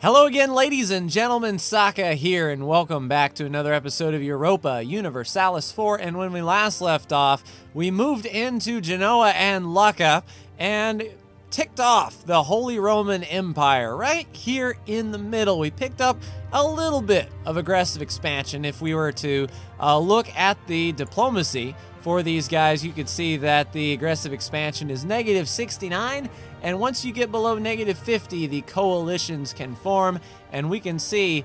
Hello again, ladies and gentlemen, Saka here, and welcome back to another episode of Europa Universalis 4. And when we last left off, we moved into Genoa and Lucca and ticked off the Holy Roman Empire right here in the middle. We picked up a little bit of aggressive expansion. If we were to look at the diplomacy for these guys, you could see that the aggressive expansion is negative 69. And once you get below negative 50, the coalitions can form. And we can see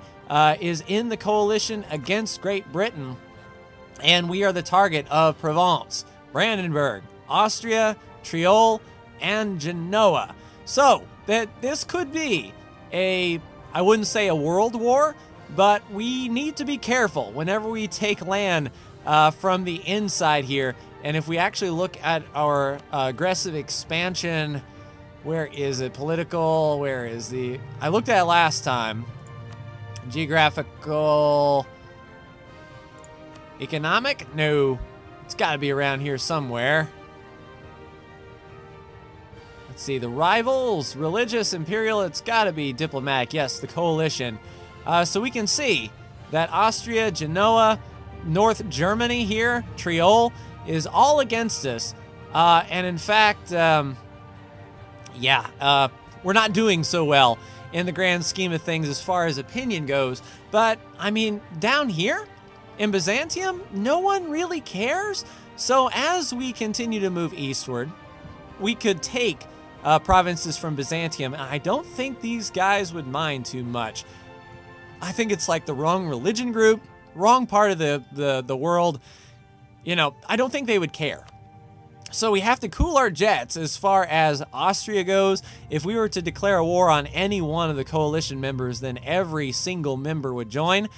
is in the coalition against Great Britain. And we are the target of Provence, Brandenburg, Austria, Tyrol, and Genoa. So that this could be I wouldn't say a world war, but we need to be careful whenever we take land from the inside here. And if we actually look at our aggressive expansion, where is it? Political, where is the... I looked at it last time. Geographical... Economic? No. It's got to be around here somewhere. Let's see. The rivals, religious, imperial, it's got to be diplomatic. Yes, the coalition. So we can see that Austria, Genoa, North Germany here, Tyrol, is all against us. And in fact... we're not doing so well in the grand scheme of things as far as opinion goes. But, I mean, down here in Byzantium, no one really cares. So as we continue to move eastward, we could take provinces from Byzantium. And I don't think these guys would mind too much. I think it's like the wrong religion group, wrong part of the world. You know, I don't think they would care. So we have to cool our jets as far as Austria goes. If we were to declare a war on any one of the coalition members, then every single member would join.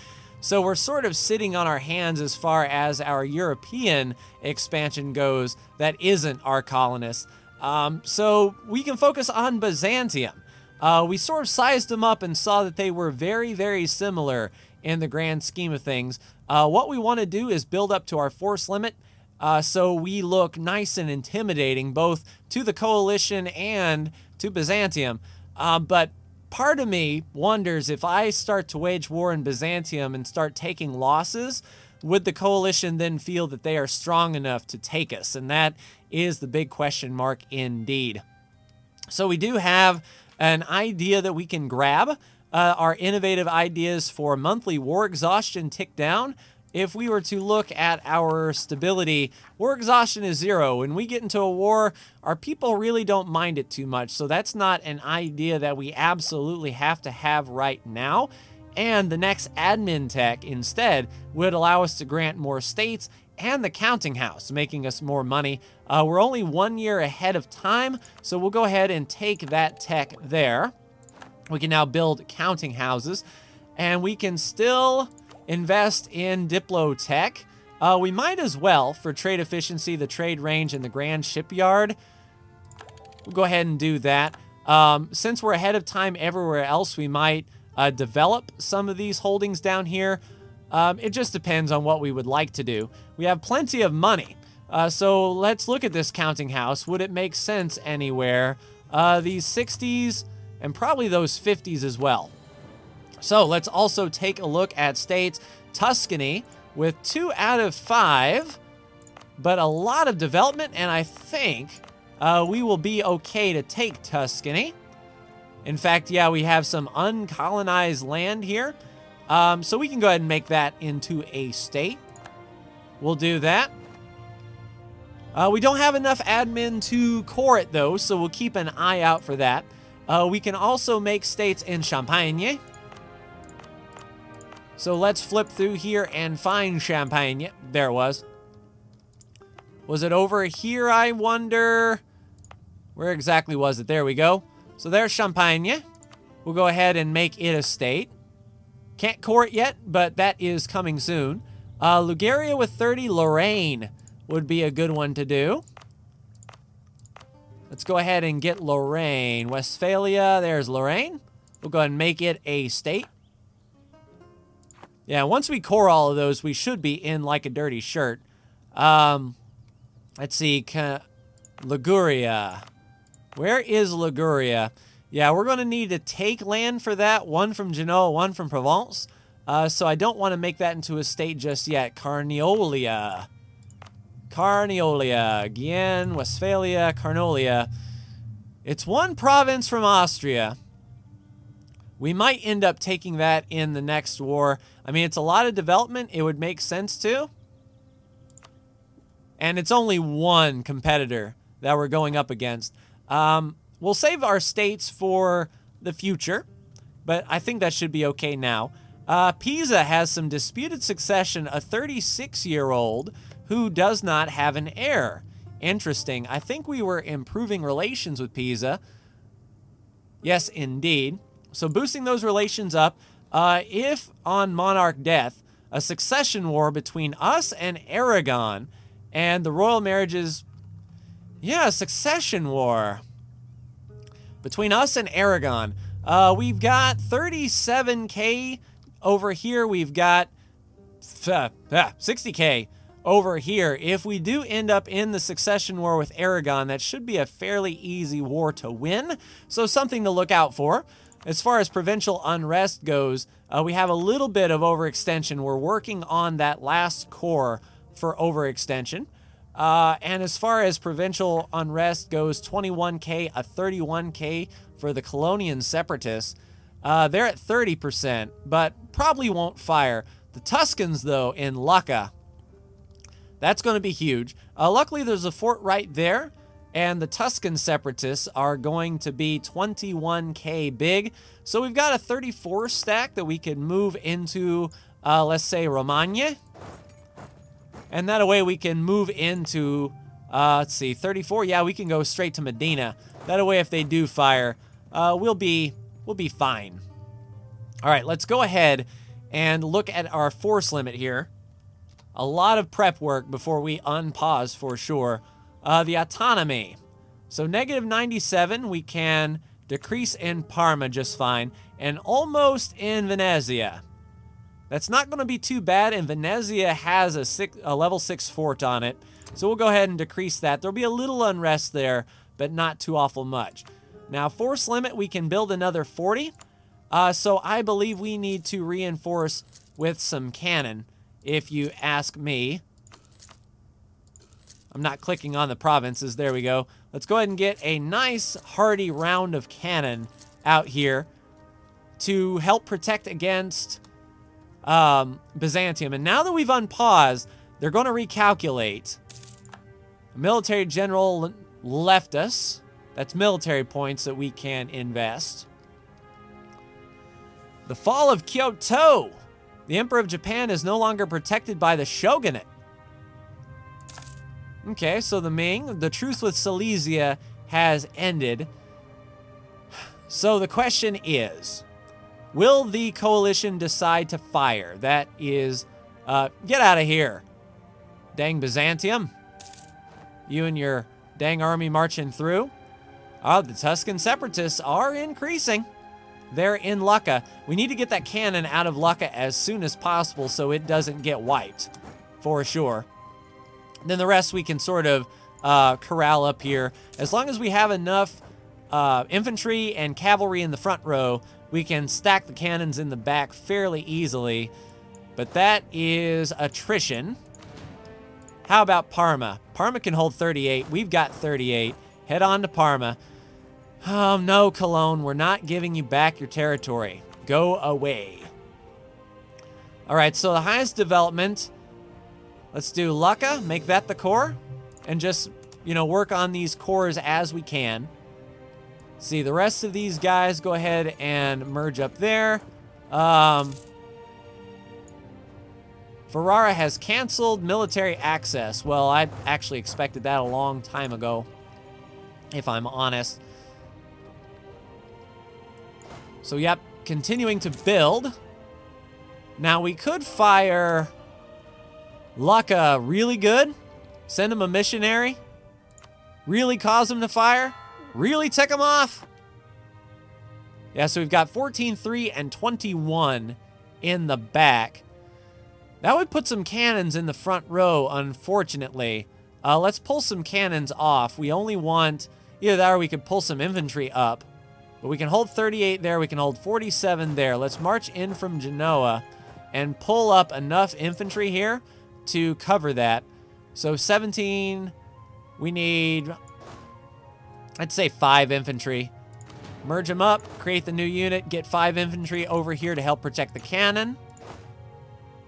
So we're sort of sitting on our hands as far as our European expansion goes that isn't our colonists. So we can focus on Byzantium. We sort of sized them up and saw that they were very, very similar in the grand scheme of things. What we want to do is build up to our force limit. So we look nice and intimidating both to the coalition and to Byzantium. But part of me wonders if I start to wage war in Byzantium and start taking losses, would the coalition then feel that they are strong enough to take us? And that is the big question mark indeed. So we do have an idea that we can grab. Our innovative ideas for monthly war exhaustion tick down. If we were to look at our stability, war exhaustion is 0. When we get into a war, our people really don't mind it too much. So that's not an idea that we absolutely have to have right now. And the next admin tech instead would allow us to grant more states and the counting house, making us more money. We're only 1 year ahead of time, so we'll go ahead and take that tech there. We can now build counting houses, and we can still invest in Diplotech. We might as well, for trade efficiency, the trade range, and the grand shipyard. We'll go ahead and do that. Since we're ahead of time everywhere else, we might develop some of these holdings down here. It just depends on what we would like to do. We have plenty of money. So let's look at this counting house. Would it make sense anywhere? These 60s and probably those 50s as well. So let's also take a look at states. Tuscany with 2 out of 5, but a lot of development, and I think we will be okay to take Tuscany. In fact, yeah, we have some uncolonized land here. So we can go ahead and make that into a state. We'll do that. We don't have enough admin to core it, though, so we'll keep an eye out for that. We can also make states in Champagne. So let's flip through here and find Champagne. There it was. Was it over here, I wonder? Where exactly was it? There we go. So there's Champagne. We'll go ahead and make it a state. Can't core it yet, but that is coming soon. Liguria with 30. Lorraine would be a good one to do. Let's go ahead and get Lorraine. Westphalia, there's Lorraine. We'll go ahead and make it a state. Yeah, once we core all of those, we should be in like a dirty shirt. Let's see. Liguria. Where is Liguria? Yeah, we're going to need to take land for that. One from Genoa, one from Provence. So I don't want to make that into a state just yet. Carniolia. Carniolia. Gien, Westphalia, Carniolia. It's one province from Austria. We might end up taking that in the next war. I mean, it's a lot of development. It would make sense to. And it's only one competitor that we're going up against. We'll save our states for the future, but I think that should be okay now. Pisa has some disputed succession, a 36-year-old who does not have an heir. Interesting. I think we were improving relations with Pisa. Yes, indeed. So boosting those relations up. If on monarch death, a succession war between us and Aragon, and the royal marriages, yeah, succession war between us and Aragon. We've got 37K over here. We've got 60K over here. If we do end up in the succession war with Aragon, that should be a fairly easy war to win. So something to look out for. As far as provincial unrest goes, we have a little bit of overextension. We're working on that last core for overextension. And as far as provincial unrest goes, 21K, a 31K for the Colonian separatists. They're at 30%, but probably won't fire. The Tuscans, though, in Lucca, that's going to be huge. Luckily, there's a fort right there, and the Tuscan separatists are going to be 21K big. So we've got a 34 stack that we could move into, let's say, Romagna. And that way we can move into, let's see, 34. Yeah, we can go straight to Medina. That way if they do fire, we'll be fine. All right, let's go ahead and look at our force limit here. A lot of prep work before we unpause for sure. The autonomy. So negative 97, we can decrease in Parma just fine, and almost in Venezia. That's not going to be too bad, and Venezia has a level 6 fort on it. So we'll go ahead and decrease that. There'll be a little unrest there, but not too awful much. Now, force limit, we can build another 40. So I believe we need to reinforce with some cannon, if you ask me. I'm not clicking on the provinces. There we go. Let's go ahead and get a nice, hearty round of cannon out here to help protect against Byzantium. And now that we've unpaused, they're going to recalculate. A military general left us. That's military points that we can invest. The fall of Kyoto. The Emperor of Japan is no longer protected by the shogunate. Okay, so the Ming, the truce with Silesia has ended. So the question is, will the coalition decide to fire? That is, get out of here. Dang Byzantium. You and your dang army marching through. Oh, the Tuscan separatists are increasing. They're in Lucca. We need to get that cannon out of Lucca as soon as possible so it doesn't get wiped, for sure. Then the rest we can sort of corral up here. As long as we have enough infantry and cavalry in the front row, we can stack the cannons in the back fairly easily. But that is attrition. How about Parma? Parma can hold 38. We've got 38. Head on to Parma. Oh, no, Cologne. We're not giving you back your territory. Go away. All right, so the highest development. Let's do Lucca. Make that the core. And just, you know, work on these cores as we can. See, the rest of these guys, go ahead and merge up there. Ferrara has canceled military access. Well, I actually expected that a long time ago, if I'm honest. So, yep, continuing to build. Now, we could fire Lucca really good. Send him a missionary. Really cause him to fire. Really tick him off. Yeah, so we've got 14, 3, and 21 in the back. That would put some cannons in the front row, unfortunately. Let's pull some cannons off. We only want either that or we could pull some infantry up. But we can hold 38 there. We can hold 47 there. Let's march in from Genoa and pull up enough infantry here to cover that. So 17, we need, I'd say 5 infantry. Merge them up, create the new unit, get 5 infantry over here to help protect the cannon,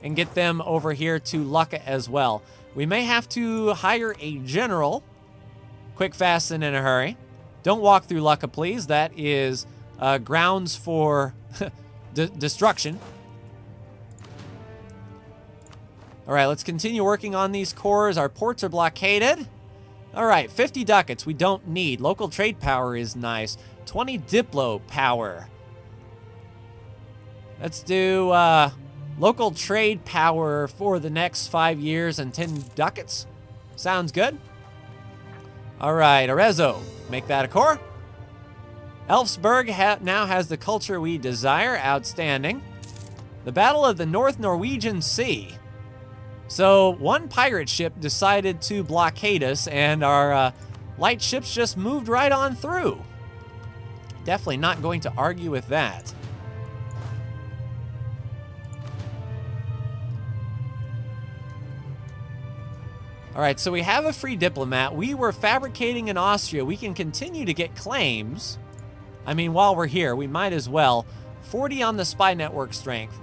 and get them over here to Lucca as well. We may have to hire a general, quick, fast, and in a hurry. Don't walk through Lucca, please. That is grounds for destruction. All right, let's continue working on these cores. Our ports are blockaded. All right, 50 ducats we don't need. Local trade power is nice. 20 diplo power. Let's do local trade power for the next 5 years and 10 ducats. Sounds good. All right, Arezzo, make that a core. Elfsberg now has the culture we desire. Outstanding. The Battle of the North Norwegian Sea. So one pirate ship decided to blockade us, and our light ships just moved right on through. Definitely not going to argue with that. All right, so we have a free diplomat. We were fabricating in Austria. We can continue to get claims. I mean, while we're here, we might as well. 40 on the spy network strength.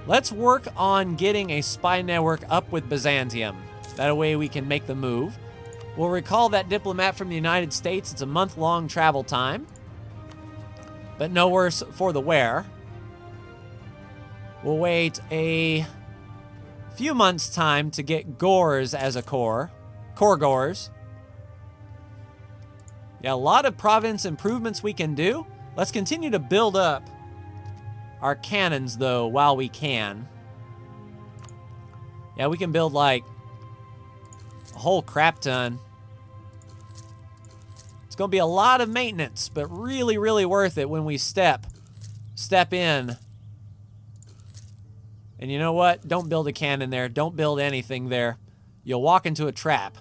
Let's work on getting a spy network up with Byzantium. That way we can make the move. We'll recall that diplomat from the United States. It's a month-long travel time, but no worse for the wear. We'll wait a few months' time to get Gores as a core Gores. Yeah, a lot of province improvements we can do. Let's continue to build up our cannons, though, while we can. Yeah, we can build, like, a whole crap ton. It's going to be a lot of maintenance, but really, really worth it when we step in. And you know what? Don't build a cannon there. Don't build anything there. You'll walk into a trap.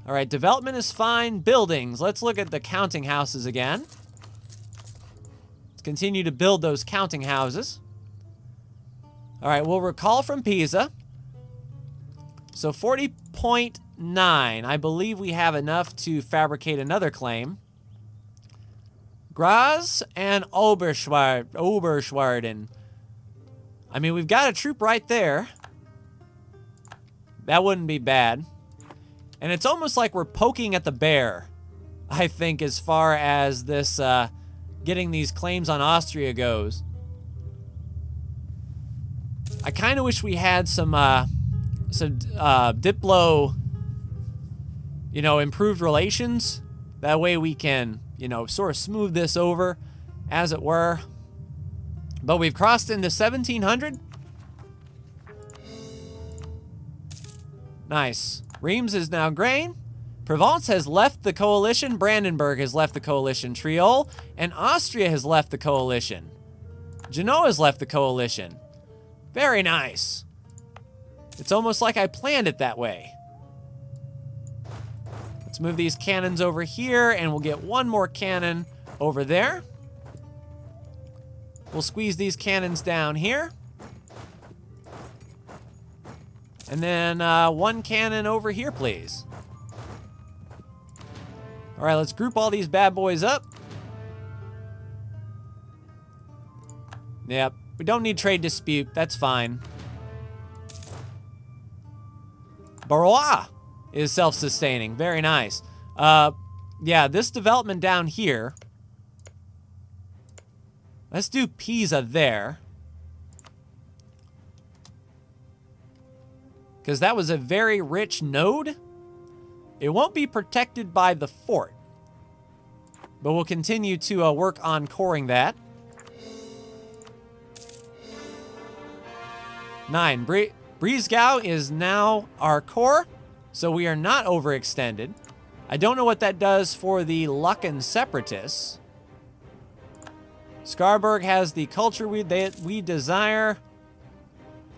All right, development is fine. Buildings. Let's look at the counting houses again. Let's continue to build those counting houses. All right, we'll recall from Pisa. So 40.9. I believe we have enough to fabricate another claim. Graz and Oberschwarden. I mean, we've got a troop right there. That wouldn't be bad. And it's almost like we're poking at the bear, I think, as far as this getting these claims on Austria goes. I kind of wish we had some Diplo, improved relations. That way we can, sort of smooth this over, as it were. But we've crossed into 1700. Nice. Reims is now grain. Provence has left the coalition. Brandenburg has left the coalition. Triol and Austria has left the coalition. Genoa has left the coalition. Very nice. It's almost like I planned it that way. Let's move these cannons over here, and we'll get one more cannon over there. We'll squeeze these cannons down here. And then one cannon over here, please. All right, let's group all these bad boys up. Yep, we don't need trade dispute. That's fine. Barrois is self-sustaining. Very nice. Yeah, this development down here. Let's do Pisa there. Because that was a very rich node. It won't be protected by the fort. But we'll continue to work on coring that. 9. Breisgau is now our core. So we are not overextended. I don't know what that does for the Luccan separatists. Skarberg has the culture we desire.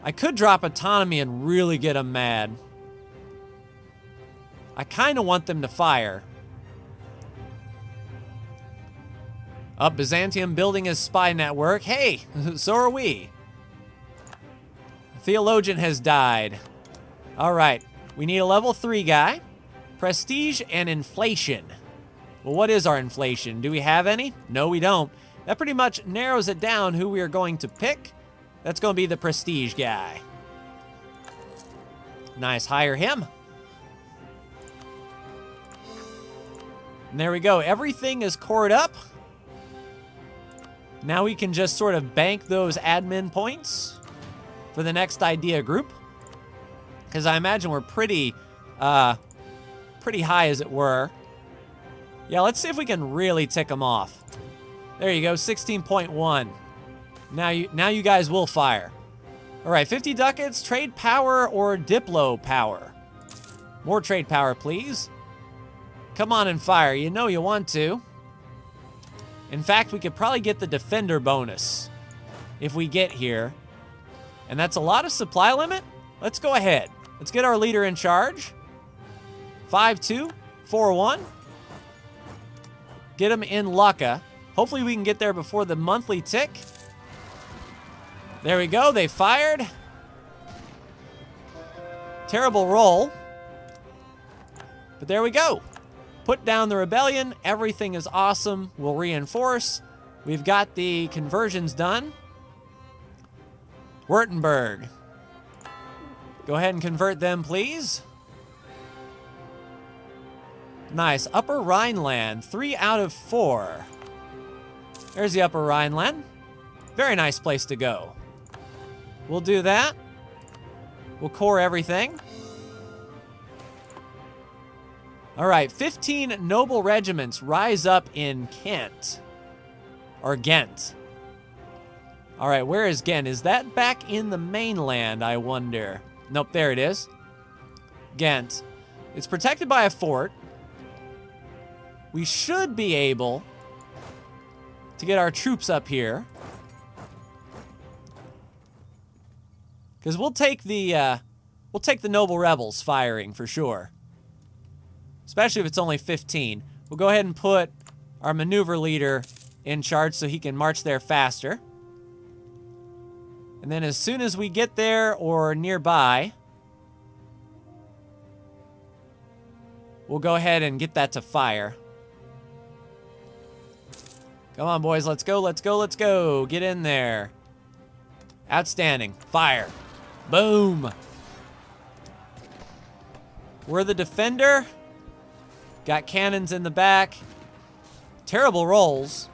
I could drop autonomy and really get them mad. I kind of want them to fire. Up, Byzantium building his spy network. Hey, so are we. Theologian has died. All right, we need a level 3 guy. Prestige and inflation. Well, what is our inflation? Do we have any? No, we don't. That pretty much narrows it down who we are going to pick. That's going to be the prestige guy. Nice, hire him. And there we go. Everything is cored up. Now we can just sort of bank those admin points for the next idea group. Because I imagine we're pretty high, as it were. Yeah, let's see if we can really tick them off. There you go, 16.1. Now you guys will fire. All right, 50 ducats, trade power or Diplo power. More trade power, please. Come on and fire. You know you want to. In fact, we could probably get the defender bonus if we get here. And that's a lot of supply limit. Let's go ahead. Let's get our leader in charge. 5-2, 4-1. Get him in Lucca. Hopefully we can get there before the monthly tick. There we go. They fired. Terrible roll. But there we go. Put down the rebellion. Everything is awesome. We'll reinforce. We've got the conversions done. Württemberg. Go ahead and convert them, please. Nice. Upper Rhineland. 3 out of 4. There's the Upper Rhineland. Very nice place to go. We'll do that. We'll core everything. All right, 15 noble regiments rise up in Kent. Or Ghent. All right, where is Ghent? Is that back in the mainland, I wonder? Nope, there it is. Ghent. It's protected by a fort. We should be able to get our troops up here. Because we'll take the noble rebels firing for sure. Especially if it's only 15. We'll go ahead and put our maneuver leader in charge so he can march there faster. And then as soon as we get there or nearby, we'll go ahead and get that to fire. Come on, boys. Let's go, let's go, let's go. Get in there. Outstanding. Fire. Boom. We're the defender. Got cannons in the back. Terrible rolls.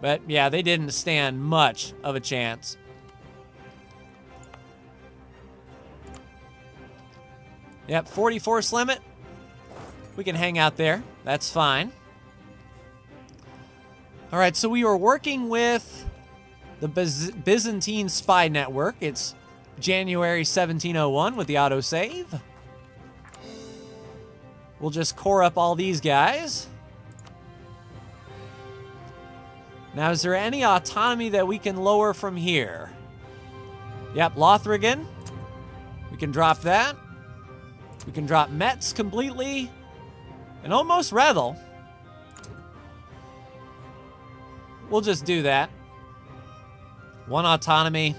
But yeah, they didn't stand much of a chance. Yep, 40 force limit. We can hang out there. That's fine. All right, so we were working with the Byzantine spy network. It's January 1701 with the autosave. We'll just core up all these guys. Now, is there any autonomy that we can lower from here? Yep, Lothringen. We can drop that. We can drop Metz completely. And almost Rethel. We'll just do that. 1 autonomy.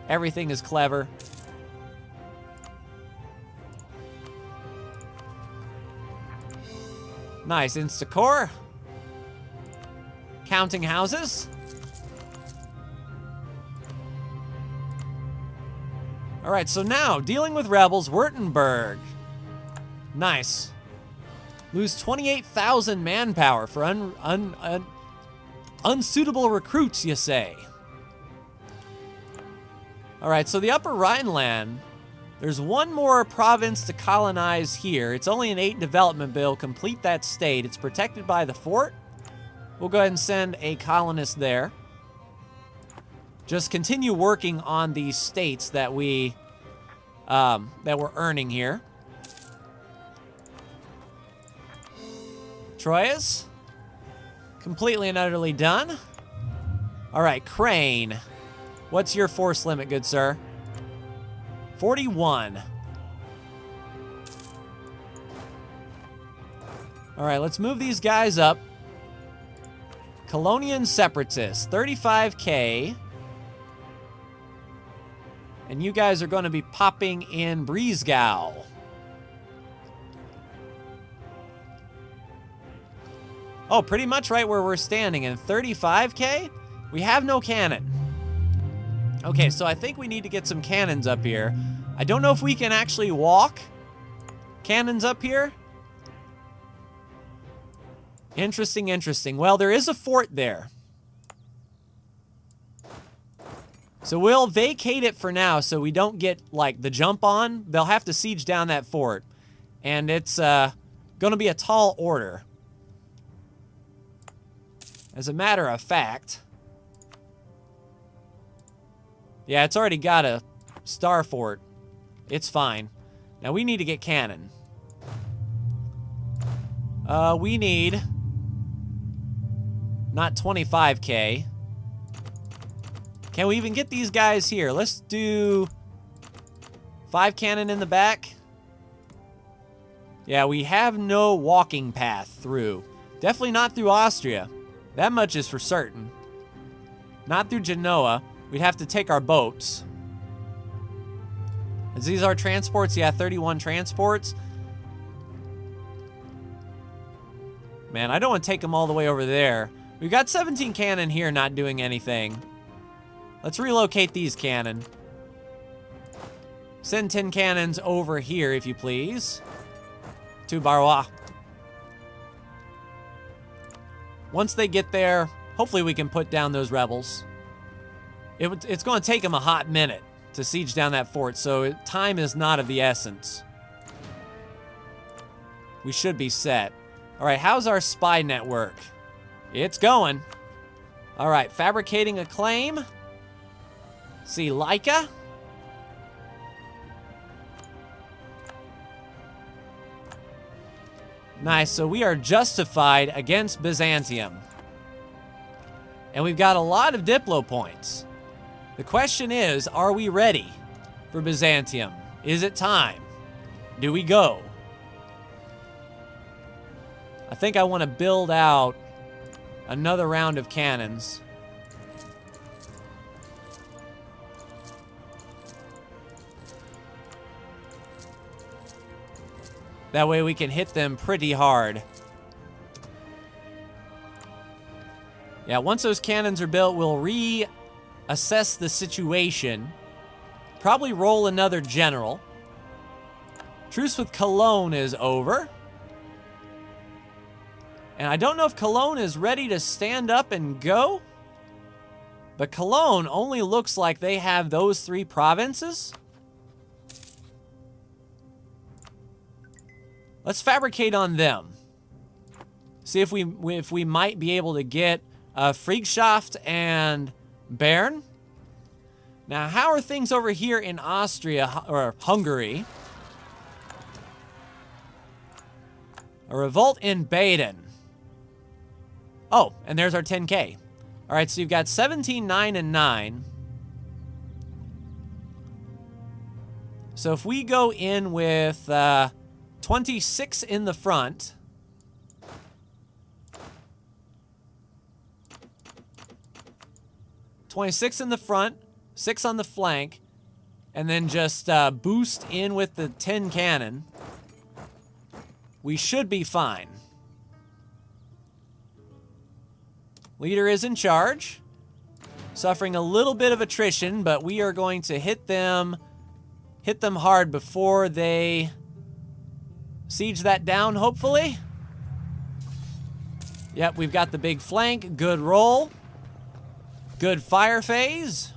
Everything is clever. Nice, Instacore. Counting houses. All right, so now, dealing with rebels, Württemberg. Nice. Lose 28,000 manpower for unsuitable recruits, you say. All right, so the Upper Rhineland, there's one more province to colonize here. It's only an 8 development bill. Complete that state. It's protected by the fort. We'll go ahead and send a colonist there. Just continue working on these states that we're earning here. Troyes, completely and utterly done. All right, Crane. What's your force limit, good sir? 41. All right, let's move these guys up. Colonian Separatists, 35k. And you guys are going to be popping in Breezgau. Oh, pretty much right where we're standing. In 35k, we have no cannon. Okay, so I think we need to get some cannons up here. I don't know if we can actually walk cannons up here. Interesting, interesting. Well, there is a fort there. So we'll vacate it for now so we don't get, like, the jump on. They'll have to siege down that fort. And it's going to be a tall order. As a matter of fact... Yeah, it's already got a star fort. It's fine. Now we need to get cannon. We need... Not 25k. Can we even get these guys here? Let's do 5 cannon in the back. Yeah, we have no walking path through. Definitely not through Austria. That much is for certain. Not through Genoa. We'd have to take our boats. Is these our transports? Yeah, 31 transports. Man, I don't want to take them all the way over there. We've got 17 cannon here not doing anything. Let's relocate these cannon. Send 10 cannons over here, if you please. To Barrois. Once they get there, hopefully we can put down those rebels. It's going to take them a hot minute to siege down that fort, so time is not of the essence. We should be set. All right, how's our spy network? It's going. All right, fabricating a claim. See, Leica. Nice, so we are justified against Byzantium. And we've got a lot of Diplo points. The question is, are we ready for Byzantium? Is it time? Do we go? I think I want to build out another round of cannons. That way we can hit them pretty hard. Yeah, once those cannons are built, we'll reassess the situation. Probably roll another general. Truce with Cologne is over. And I don't know if Cologne is ready to stand up and go. But Cologne only looks like they have those 3 provinces. Let's fabricate on them. See if we might be able to get Friegschaft and Bern. Now, how are things over here in Austria or Hungary? A revolt in Baden. Oh, and there's our 10k. All right, so you've got 17, 9, and 9. So if we go in with 26 in the front. .26 in the front, 6 on the flank, and then just boost in with the 10 cannon. We should be fine. Leader is in charge. Suffering a little bit of attrition, but we are going to hit them hard before they siege that down, hopefully. Yep, we've got the big flank. Good roll. Good fire phase.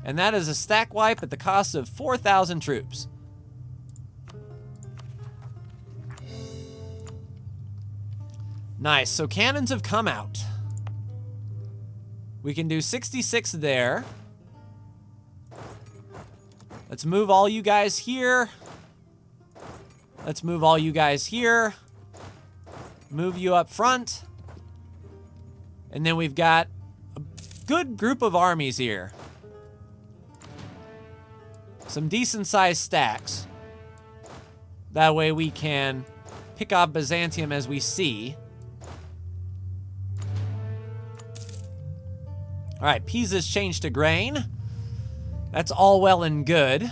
And that is a stack wipe at the cost of 4,000 troops. Nice, so cannons have come out. We can do 66 there. Let's move all you guys here. Let's move all you guys here. Move you up front. And then we've got a good group of armies here. Some decent sized stacks. That way we can pick off Byzantium as we see. All right, Pisa's changed to grain. That's all well and good.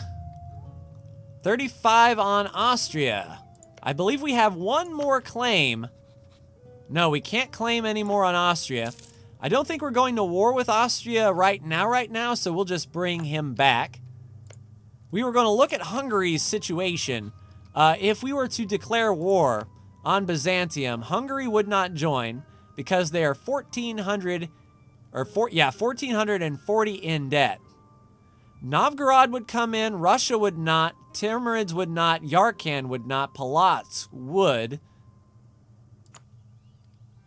35 on Austria. I believe we have one more claim. No, we can't claim anymore on Austria. I don't think we're going to war with Austria right now, so we'll just bring him back. We were going to look at Hungary's situation. If we were to declare war on Byzantium, Hungary would not join because they are 1,440 in debt. Novgorod would come in, Russia would not, Timurids would not, Yarkand would not, Polotsk would.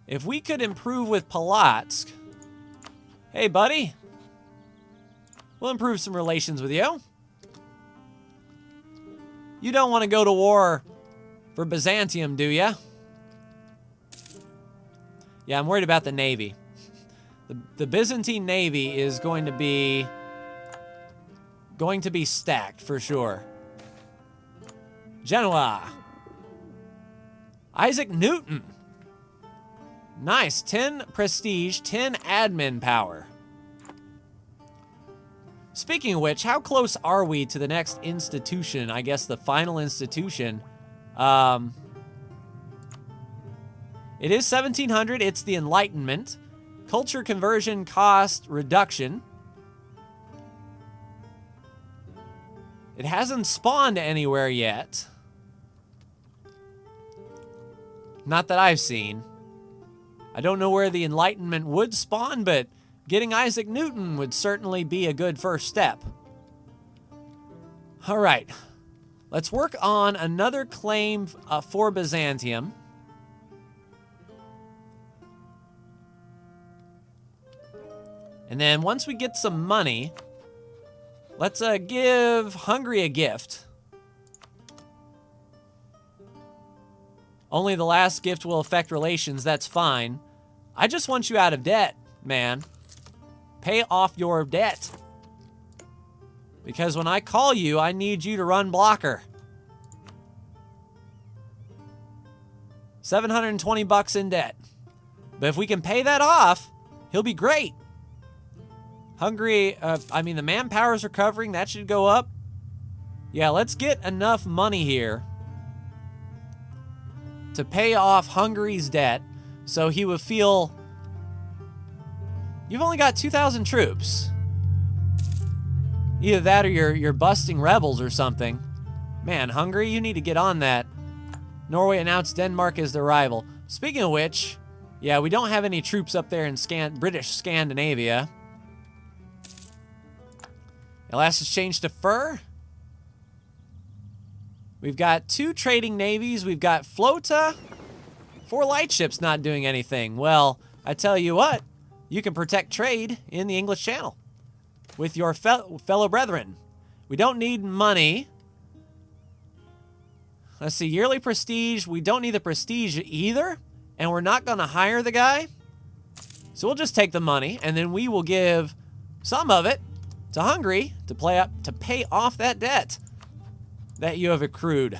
If we could improve with Polotsk, hey buddy, we'll improve some relations with you. You don't want to go to war for Byzantium, do ya? Yeah, I'm worried about the Navy. The Byzantine Navy is going to be stacked for sure. Genoa. Isaac Newton. Nice, 10 prestige, 10 admin power. Speaking of which, how close are we to the next institution? I guess the final institution. It is 1700. It's the Enlightenment. Culture conversion cost reduction. It hasn't spawned anywhere yet. Not that I've seen. I don't know where the Enlightenment would spawn, but getting Isaac Newton would certainly be a good first step. All right. Let's work on another claim for Byzantium. And then once we get some money, let's give Hungary a gift. Only the last gift will affect relations, that's fine. I just want you out of debt, man. Pay off your debt. Because when I call you, I need you to run blocker. 720 bucks in debt. But if we can pay that off, he'll be great. Hungary, the manpower is recovering. That should go up. Yeah, let's get enough money here to pay off Hungary's debt so he would feel... You've only got 2,000 troops. Either that or you're busting rebels or something. Man, Hungary, you need to get on that. Norway announced Denmark as their rival. Speaking of which, yeah, we don't have any troops up there in British Scandinavia. Elas has changed to fur. We've got 2 trading navies. We've got Flota. 4 lightships not doing anything. Well, I tell you what, you can protect trade in the English Channel with your fellow brethren. We don't need money. Let's see, yearly prestige. We don't need the prestige either, and we're not going to hire the guy. So we'll just take the money, and then we will give some of it to Hungary to pay off that debt that you have accrued.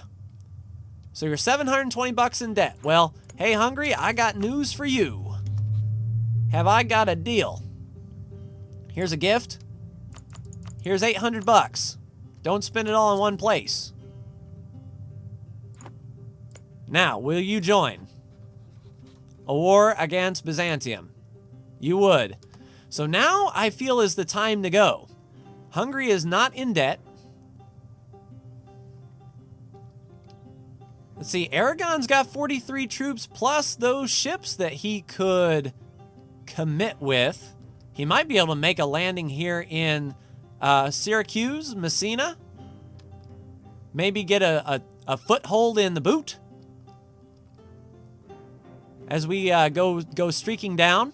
So you're 720 bucks in debt. Well, hey Hungary, I got news for you. Have I got a deal? Here's a gift. Here's 800 bucks. Don't spend it all in one place. Now, will you join a war against Byzantium? You would. So now I feel is the time to go. Hungary is not in debt. Let's see, Aragon's got 43 troops plus those ships that he could commit with. He might be able to make a landing here in Syracuse, Messina. Maybe get a foothold in the boot as we go streaking down.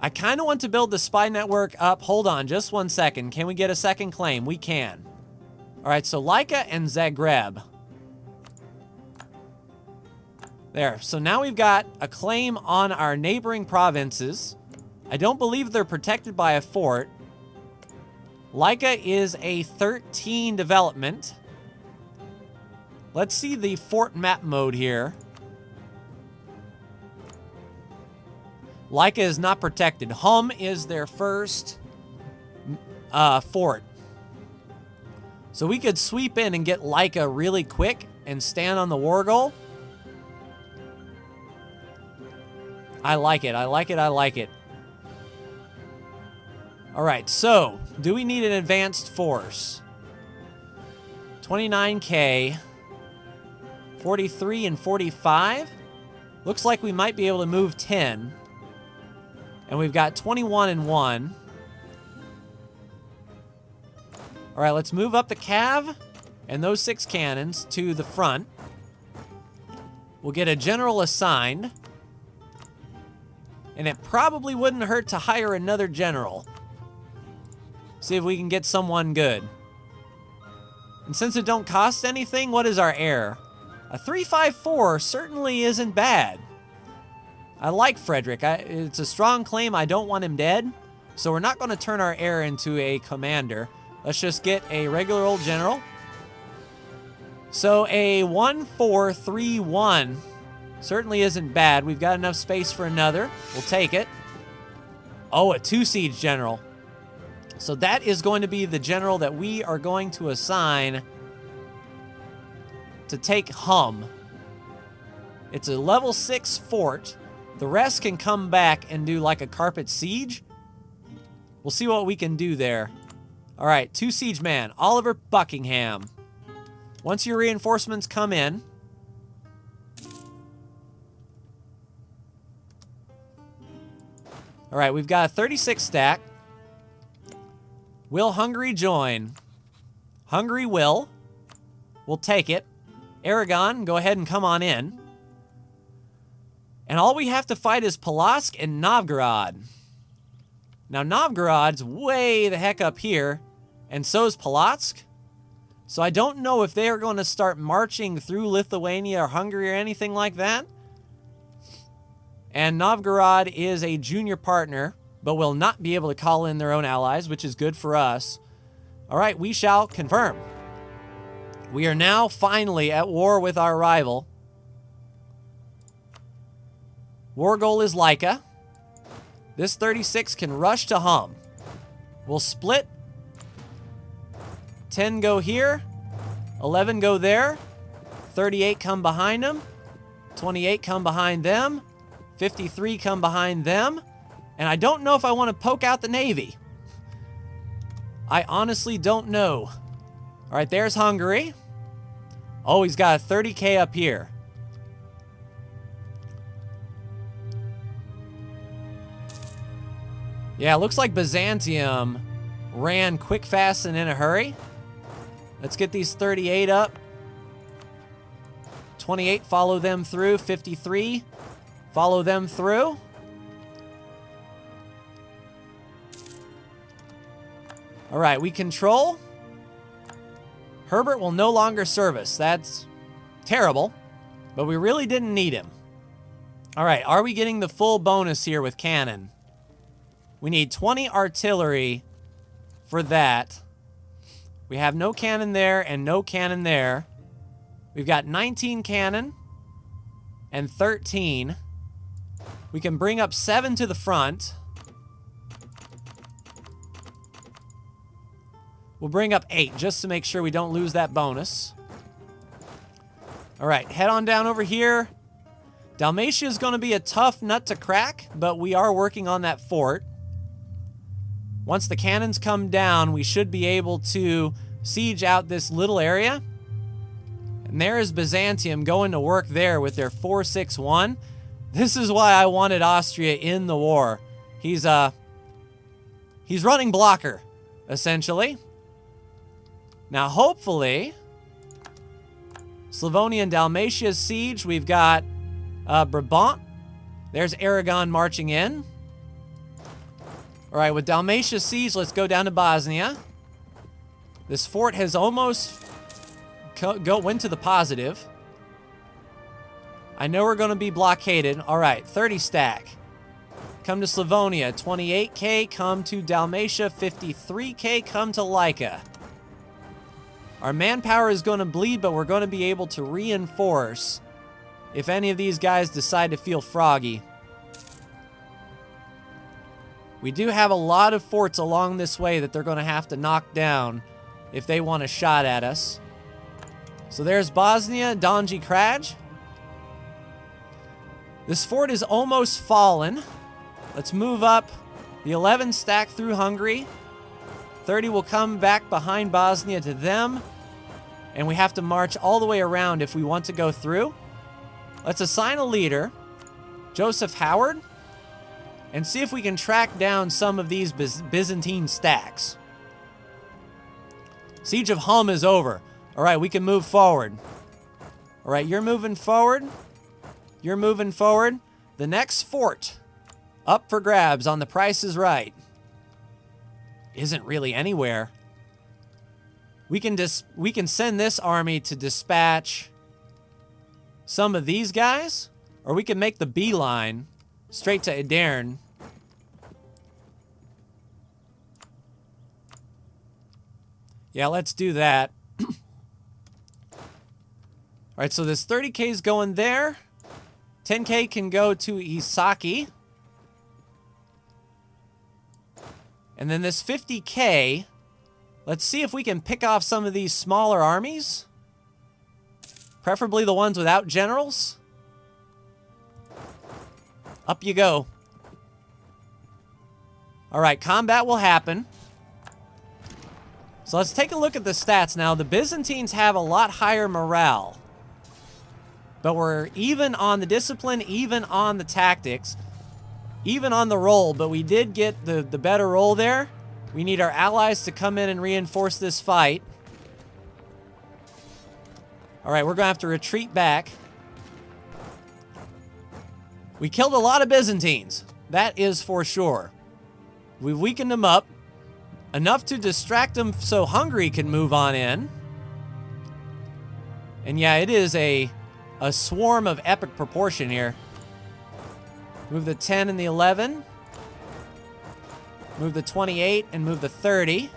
I kind of want to build the spy network up. Hold on just one second. Can we get a second claim? We can. All right, so Laika and Zagreb. There. So now we've got a claim on our neighboring provinces. I don't believe they're protected by a fort. Laika is a 13 development. Let's see the fort map mode here. Laika is not protected. Hum is their first fort. So we could sweep in and get Laika really quick and stand on the war goal. I like it. I like it. I like it. All right, so do we need an advanced force? 29K, 43 and 45. Looks like we might be able to move 10. And we've got 21 and 1. All right, let's move up the cav and those 6 cannons to the front. We'll get a general assigned. And it probably wouldn't hurt to hire another general. See if we can get someone good. And since it don't cost anything, what is our heir? A 354 certainly isn't bad. I like Frederick. It's a strong claim. I don't want him dead. So we're not going to turn our heir into a commander. Let's just get a regular old general. So a 1431 certainly isn't bad. We've got enough space for another. We'll take it. Oh, a 2 siege general. So that is going to be the general that we are going to assign to take Hum. It's a level 6 fort. The rest can come back and do like a carpet siege. We'll see what we can do there. All right, 2 siege man, Oliver Buckingham. Once your reinforcements come in, all right, we've got a 36 stack. Will Hungary join? Hungary will. We'll take it. Aragon, go ahead and come on in. And all we have to fight is Polotsk and Novgorod. Now, Novgorod's way the heck up here, and so is Polotsk. So I don't know if they are going to start marching through Lithuania or Hungary or anything like that. And Novgorod is a junior partner, but will not be able to call in their own allies, which is good for us. All right, we shall confirm. We are now finally at war with our rival. War goal is Laika. This 36 can rush to Hum. We'll split. 10 go here. 11 go there. 38 come behind them. 28 come behind them. 53 come behind them. And I don't know if I want to poke out the Navy. I honestly don't know. All right, there's Hungary. Oh, he's got a 30K up here. Yeah, it looks like Byzantium ran quick, fast, and in a hurry. Let's get these 38 up. 28, follow them through. 53, follow them through. All right, we control. Herbert will no longer serve us. That's terrible, but we really didn't need him. All right, are we getting the full bonus here with cannon? We need 20 artillery for that. We have no cannon there and no cannon there. We've got 19 cannon and 13. We can bring up 7 to the front. We'll bring up 8 just to make sure we don't lose that bonus. All right, head on down over here. Dalmatia is going to be a tough nut to crack, but we are working on that fort. Once the cannons come down, we should be able to siege out this little area. And there is Byzantium going to work there with their 461. This is why I wanted Austria in the war. He's running blocker, essentially. Now, hopefully, Slavonia and Dalmatia siege. We've got Brabant. There's Aragon marching in. All right, with Dalmatia siege, let's go down to Bosnia. This fort has almost went to the positive. I know we're going to be blockaded. All right, 30 stack. Come to Slavonia. 28K, come to Dalmatia. 53K, come to Laika. Our manpower is going to bleed, but we're going to be able to reinforce if any of these guys decide to feel froggy. We do have a lot of forts along this way that they're going to have to knock down if they want a shot at us. So there's Bosnia, Donji Kraj. This fort is almost fallen. Let's move up. The 11 stack through Hungary. 30 will come back behind Bosnia to them. And we have to march all the way around if we want to go through. Let's assign a leader, Joseph Howard, and see if we can track down some of these Byzantine stacks. Siege of Hum is over. All right, we can move forward. All right, you're moving forward. You're moving forward. The next fort up for grabs on The Price is Right isn't really anywhere. We can send this army to dispatch some of these guys, or we can make the beeline straight to Edern. Yeah, let's do that. All right, so this 30K is going there. 10K can go to Isaki. And then this 50K, let's see if we can pick off some of these smaller armies. Preferably the ones without generals. Up you go. All right, combat will happen. So let's take a look at the stats now. The Byzantines have a lot higher morale. But we're even on the discipline, even on the tactics, even on the roll. But we did get the better roll there. We need our allies to come in and reinforce this fight. All right, we're going to have to retreat back. We killed a lot of Byzantines. That is for sure. We weakened them up enough to distract them so Hungary can move on in. And yeah, it is a swarm of epic proportion here. Move the 10 and the 11. Move the 28 and move the 30.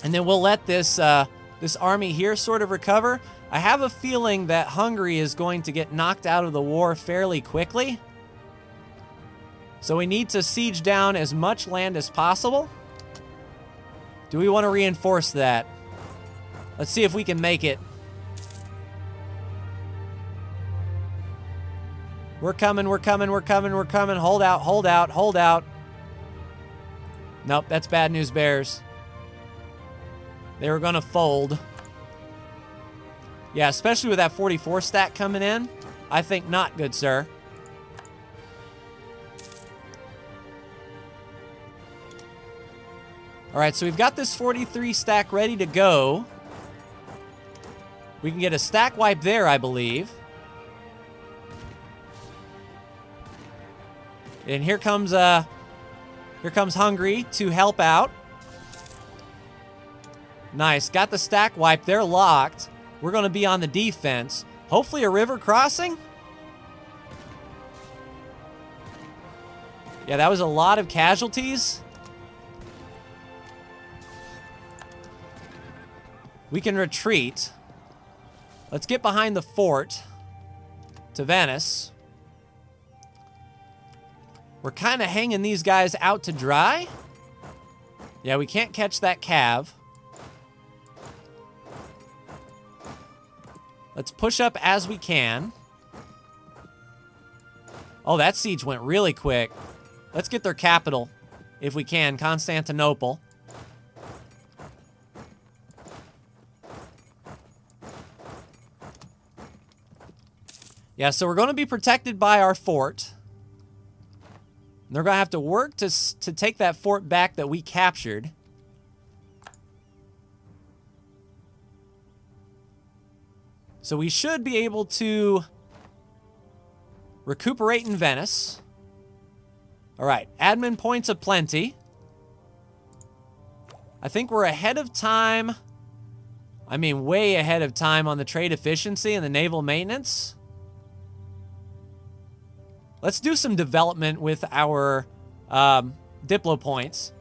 And then we'll let this army here sort of recover. I have a feeling that Hungary is going to get knocked out of the war fairly quickly. So we need to siege down as much land as possible. Do we want to reinforce that? Let's see if we can make it. We're coming, we're coming, we're coming, we're coming. Hold out, hold out, hold out. Nope, that's bad news, Bears. They were going to fold. Yeah, especially with that 44 stack coming in. I think not, good sir. All right, so we've got this 43 stack ready to go. We can get a stack wipe there, I believe. And here comes Hungary to help out. Nice, got the stack wipe. They're locked. We're going to be on the defense. Hopefully a river crossing. Yeah, that was a lot of casualties. We can retreat. Let's get behind the fort to Venice. We're kind of hanging these guys out to dry. Yeah, we can't catch that cav. Let's push up as we can. Oh, that siege went really quick. Let's get their capital, if we can, Constantinople. Yeah, so we're going to be protected by our fort. They're going to have to work to take that fort back that we captured. So we should be able to recuperate in Venice. All right, admin points aplenty. I think we're ahead of time. I mean, way ahead of time on the trade efficiency and the naval maintenance. Let's do some development with our Diplo points.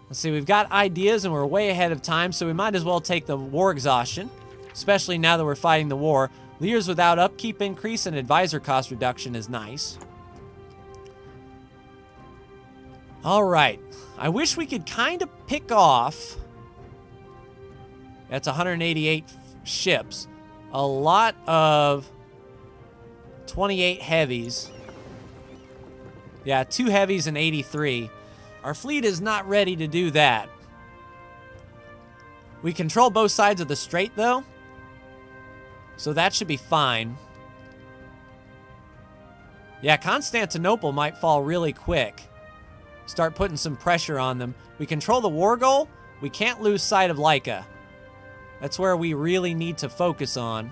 Let's see, we've got ideas and we're way ahead of time, so we might as well take the war exhaustion, especially now that we're fighting the war. Leaders without upkeep increase and advisor cost reduction is nice. All right. I wish we could kind of pick off. That's 188 ships. A lot of 28 heavies. Yeah, 2 heavies and 83. Our fleet is not ready to do that. We control both sides of the strait, though. So that should be fine. Yeah, Constantinople might fall really quick. Start putting some pressure on them. We control the war goal. We can't lose sight of Laika. That's where we really need to focus on.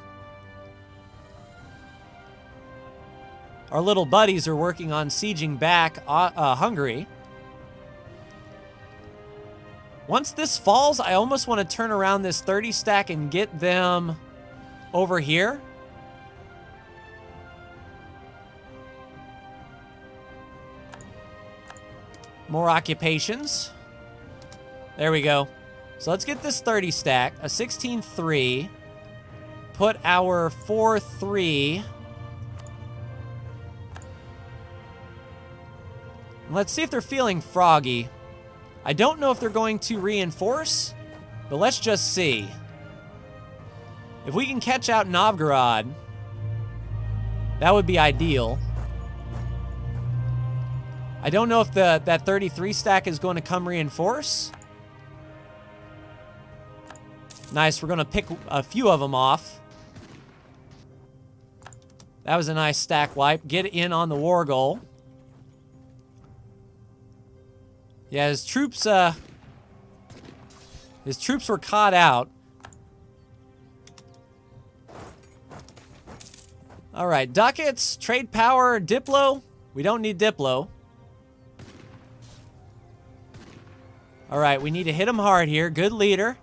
Our little buddies are working on sieging back Hungary. Once this falls, I almost want to turn around this 30 stack and get them over here. More occupations. There we go. So let's get this 30 stack. A 16-3. Put our 4-3. Let's see if they're feeling froggy. I don't know if they're going to reinforce, but let's just see. If we can catch out Novgorod, that would be ideal. I don't know if that 33 stack is going to come reinforce. Nice, we're going to pick a few of them off. That was a nice stack wipe. Get in on the war goal. Yeah, his troops were caught out. All right, ducats, trade power, Diplo. We don't need Diplo. All right, we need to hit him hard here. Good leader.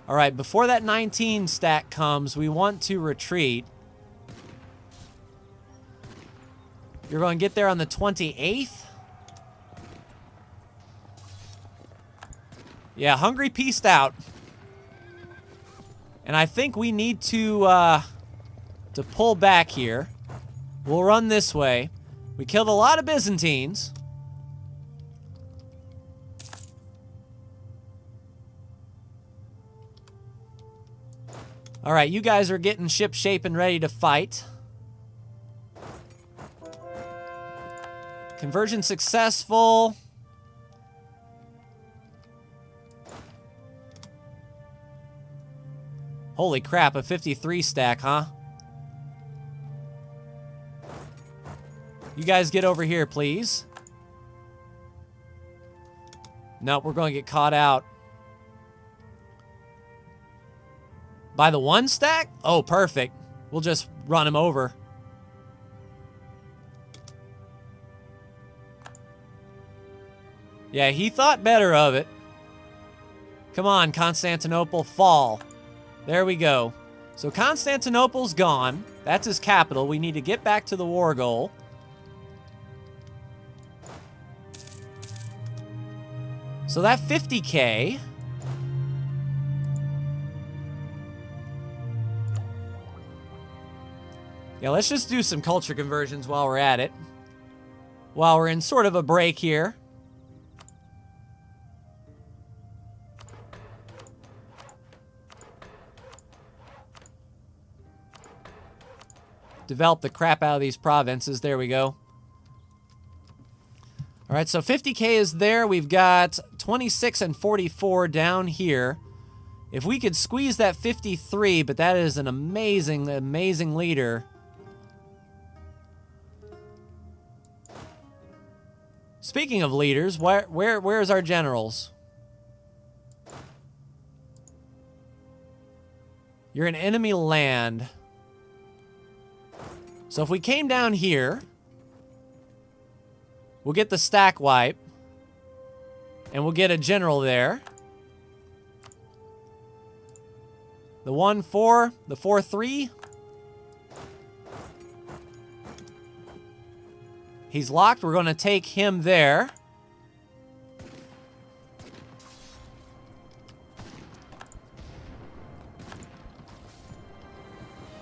All right, before that 19 stack comes, we want to retreat. You're going to get there on the 28th. Yeah, Hungary pieced out. And I think we need to pull back here. We'll run this way. We killed a lot of Byzantines. All right, you guys are getting ship shape and ready to fight. Conversion successful. Holy crap, a 53 stack, huh? You guys get over here, please. Nope, we're going to get caught out. By the 1 stack? Oh, perfect. We'll just run him over. Yeah, he thought better of it. Come on, Constantinople, fall. There we go. So Constantinople's gone. That's his capital. We need to get back to the war goal. So that 50K... Yeah, let's just do some culture conversions while we're at it. While we're in sort of a break here. Develop the crap out of these provinces. There we go. All right, so 50K is there. We've got 26 and 44 down here. If we could squeeze that 53, but that is an amazing, amazing leader. Speaking of leaders, where's our generals? You're in enemy land. So if we came down here, we'll get the stack wipe, and we'll get a general there. The 1-4, the 4-3. He's locked. We're going to take him there.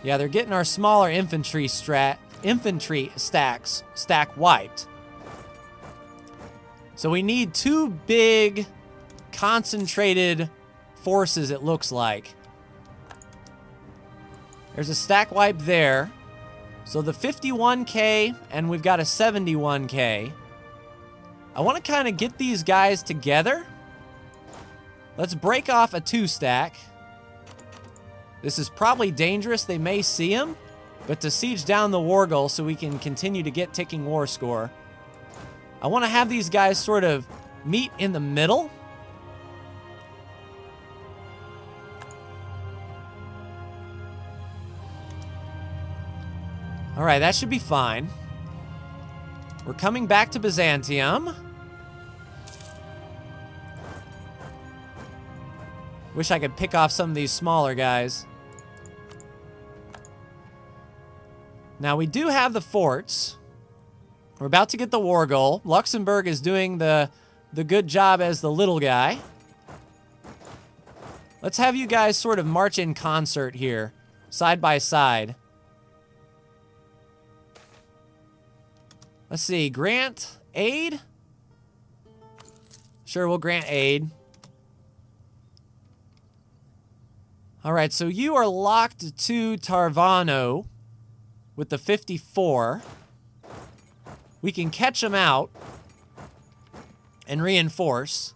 Yeah, they're getting our smaller infantry strat infantry stack wiped. So we need 2 big concentrated forces, it looks like. There's a stack wipe there. So the 51K, and we've got a 71K. I want to kind of get these guys together. Let's break off a 2 stack. This is probably dangerous. They may see him. But to siege down the war goal so we can continue to get ticking war score. I want to have these guys sort of meet in the middle. All right, that should be fine. We're coming back to Byzantium. Wish I could pick off some of these smaller guys. Now, we do have the forts. We're about to get the war goal. Luxembourg is doing the good job as the little guy. Let's have you guys sort of march in concert here, side by side. Let's see, grant aid? Sure, we'll grant aid. All right, so you are locked to Tarvano with the 54. We can catch them out and reinforce.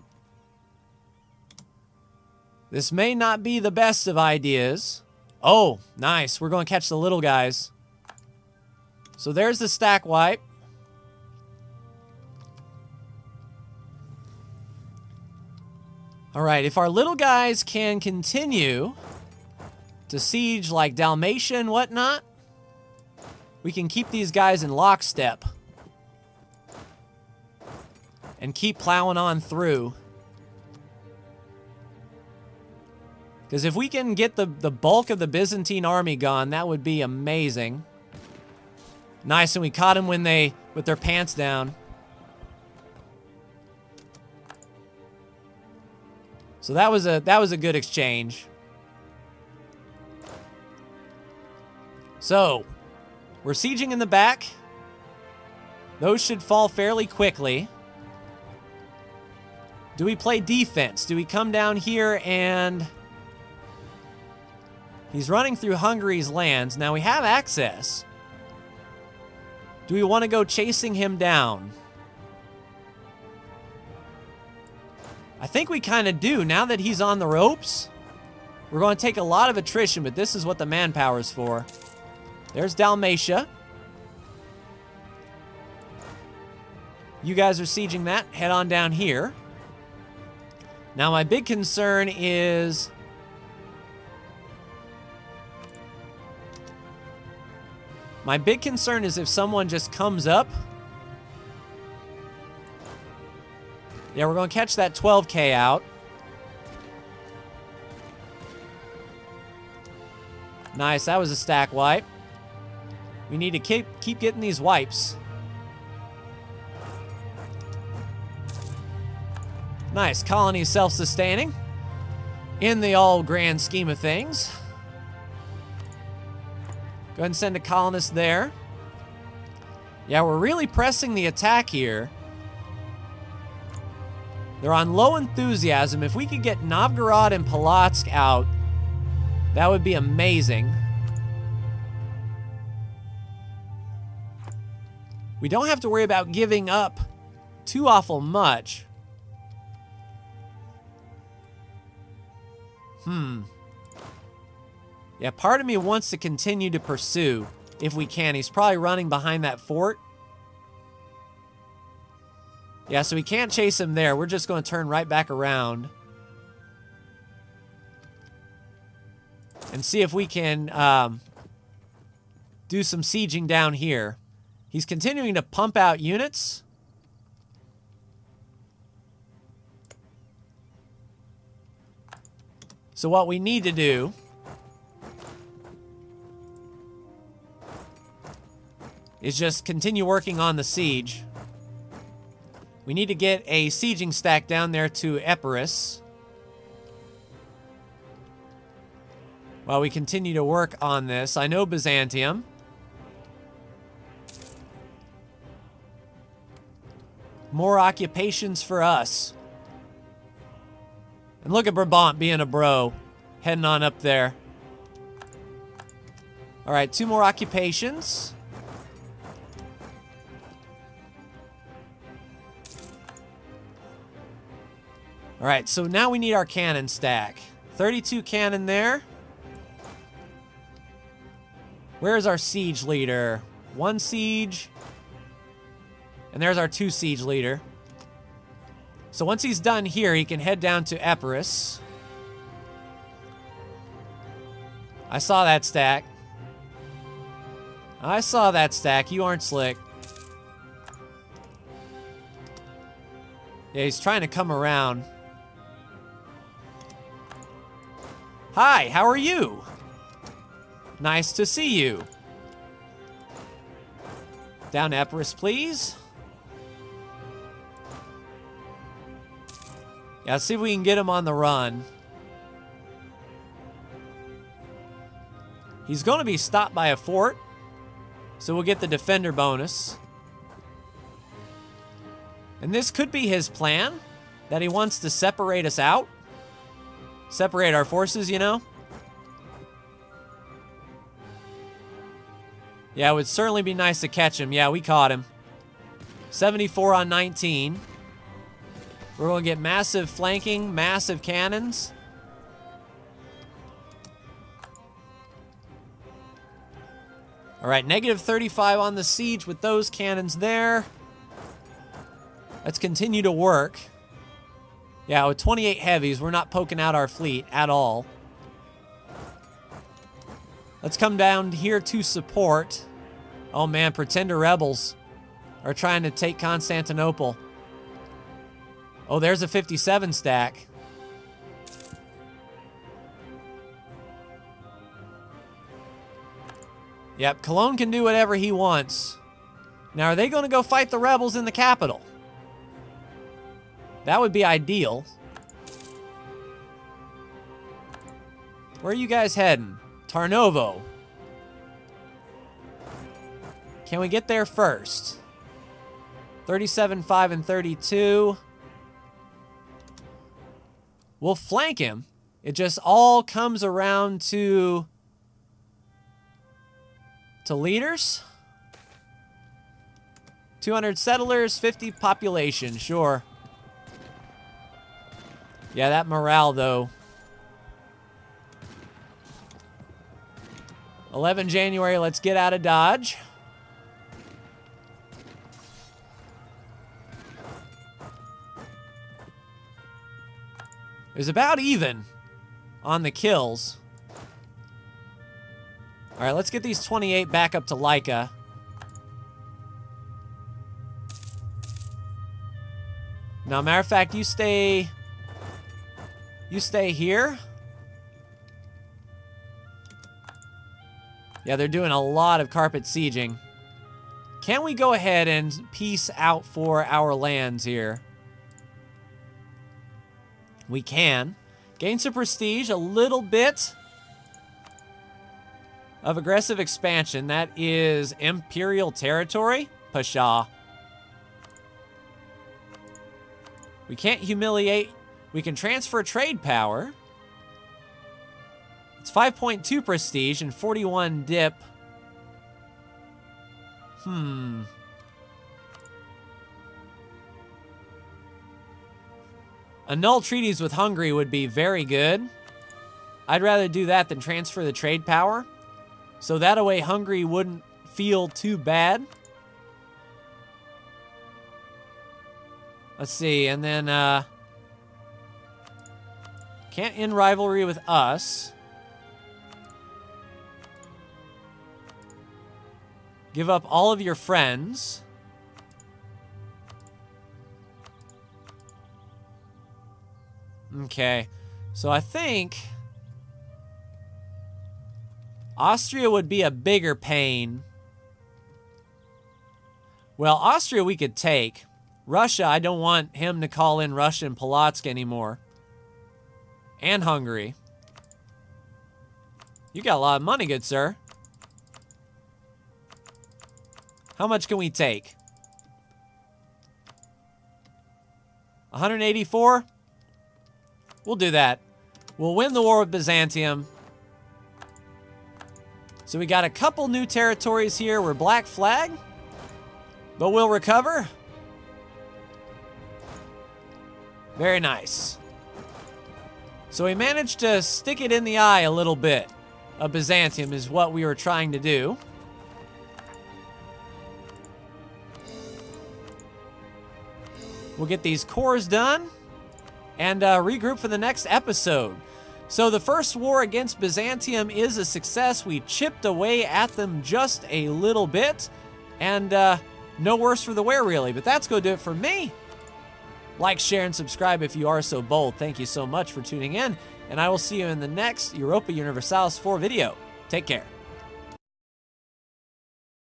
This may not be the best of ideas. Oh, nice. We're going to catch the little guys. So there's the stack wipe. All right, if our little guys can continue to siege like Dalmatia and whatnot, we can keep these guys in lockstep and keep plowing on through. Because if we can get the bulk of the Byzantine army gone, that would be amazing. Nice, and we caught them when with their pants down. So that was a good exchange. So, we're sieging in the back. Those should fall fairly quickly. Do we play defense? Do we come down here and... He's running through Hungary's lands. Now we have access. Do we want to go chasing him down? I think we kind of do. Now that he's on the ropes, we're going to take a lot of attrition, but this is what the manpower is for. There's Dalmatia. You guys are sieging that. Head on down here. Now, my big concern is... if someone just comes up. Yeah, we're going to catch that 12K out. Nice, that was a stack wipe. We need to keep getting these wipes. Nice, colony self-sustaining in the all grand scheme of things. Go ahead and send a colonist there. Yeah, we're really pressing the attack here. They're on low enthusiasm. If we could get Novgorod and Polotsk out, that would be amazing. We don't have to worry about giving up too awful much. Yeah, part of me wants to continue to pursue if we can. He's probably running behind that fort. Yeah, so we can't chase him there. We're just going to turn right back around and see if we can do some sieging down here. He's continuing to pump out units. So what we need to do is just continue working on the siege. We need to get a sieging stack down there to Epirus while we continue to work on this. I know Byzantium. More occupations for us. And look at Brabant being a bro. Heading on up there. Alright, 2 more occupations. Alright, so now we need our cannon stack. 32 cannon there. Where's our siege leader? 1 siege. And there's our 2 siege leader. So once he's done here, he can head down to Epirus. I saw that stack. I saw that stack. You aren't slick. Yeah, he's trying to come around. Hi, how are you? Nice to see you. Down to Epirus, please. Yeah, let's see if we can get him on the run. He's going to be stopped by a fort, so we'll get the defender bonus. And this could be his plan, that he wants to separate us out. Separate our forces, you know? Yeah, it would certainly be nice to catch him. Yeah, we caught him. 74 on 19. We're going to get massive flanking, massive cannons. All right, negative 35 on the siege with those cannons there. Let's continue to work. Yeah, with 28 heavies, we're not poking out our fleet at all. Let's come down here to support. Oh man, pretender rebels are trying to take Constantinople. Oh, there's a 57 stack. Yep, Cologne can do whatever he wants. Now, are they going to go fight the rebels in the capital? That would be ideal. Where are you guys heading? Tarnovo. Can we get there first? 37, 5, and 32. We'll flank him. It just all comes around to leaders. 200 settlers, 50 population, sure. Yeah, that morale, though. 11 January, let's get out of Dodge. It was about even on the kills. All right, let's get these 28 back up to Laika. Now, matter of fact, you stay here. Yeah, they're doing a lot of carpet sieging. Can we go ahead and peace out for our lands here? We can. Gain some prestige, a little bit of aggressive expansion. That is Imperial territory. Pasha. We can't humiliate. We can transfer trade power. It's 5.2 prestige and 41 dip. Annul treaties with Hungary would be very good. I'd rather do that than transfer the trade power. So that way Hungary wouldn't feel too bad. Let's see, and then can't end rivalry with us. Give up all of your friends. Okay, so I think Austria would be a bigger pain. Well, Austria we could take. Russia, I don't want him to call in Russia and Polotsk anymore. And Hungary. You got a lot of money, good sir. How much can we take? 184. We'll do that. We'll win the war with Byzantium. So we got a couple new territories here. We're black flag, but we'll recover. Very nice. So we managed to stick it in the eye a little bit of Byzantium is what we were trying to do. We'll get these cores done and regroup for the next episode. So the first war against Byzantium is a success. We chipped away at them just a little bit, and no worse for the wear, really. But that's going to do it for me. Like, share, and subscribe if you are so bold. Thank you so much for tuning in, and I will see you in the next Europa Universalis 4 video. Take care.